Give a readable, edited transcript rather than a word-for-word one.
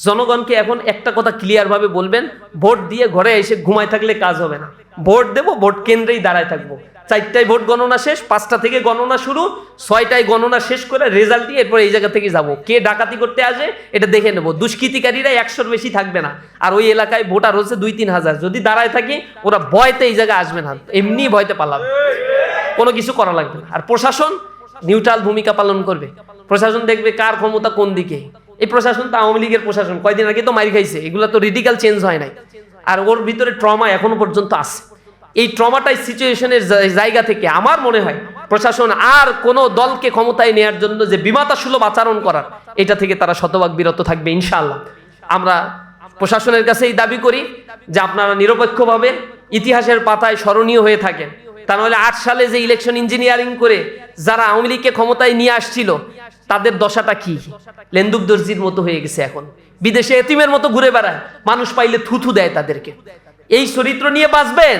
জনগণকে এখন একটা কথা ক্লিয়ার ভাবে বলবেন, ভোট দিয়ে ঘরে এসে ঘুমায় থাকলে কাজ হবে না। ভোট দেবো, ভোট কেন্দ্রেই দাঁড়ায় থাকবো। 4টায় ভোট গণনা শেষ, 5টা থেকে গণনা শুরু, 6টায় গণনা শেষ করে রেজাল্ট দিয়ে এরপর এই জায়গা থেকে যাব। কে ডাকাতি করতে আসে এটা দেখে নেব। দুষ্কৃতিকারীরা 100-র বেশি থাকবে না। আর ওই এলাকায় ভোটার হচ্ছে 2-3 হাজার। যদি দাঁড়ায় থাকি ওরা ভয়তে এই জায়গায় আসবে না, এমনি ভয়তে পালাবে, কোনো কিছু করা লাগবে না। আর প্রশাসন নিউট্রাল ভূমিকা পালন করবে। প্রশাসন দেখবে কার ক্ষমতা কোন দিকে। এই প্রশাসন তো আওয়ামী লীগের প্রশাসন, কয়দিন আগে তো মারি খাইছে, এগুলো তো রেডিক্যাল চেঞ্জ হয় নাই। আর ওর ভিতরে ট্রমা এখনো পর্যন্ত আছে। এই ট্রমাটাই সিচুয়েশনের জায়গা থেকে আমার মনে হয় প্রশাসন আর কোনো দলকে ক্ষমতায় নেওয়ার জন্য যে বিমাতা সুলভ আচরণ করার, এটা থেকে তারা শতভাগ বিরত থাকবে ইনশাআল্লাহ। আমরা প্রশাসনের কাছে এই দাবি করি যে আপনারা নিরপেক্ষভাবে ইতিহাসের পাতায় স্মরণীয় হয়ে থাকেন। তা নাহলে 8 সালে যে ইলেকশন ইঞ্জিনিয়ারিং করে যারা আওয়ামী লীগকে ক্ষমতায় নিয়ে আসছিল তাদের দশাটা কি? লেন্দুক দর্জির মতো হয়ে গেছে। এখন বিদেশে এতিমের মতো ঘুরে বেড়ায়, মানুষ পাইলে থুথু দেয় তাদেরকে। এই চরিত্র নিয়ে বাঁচবেন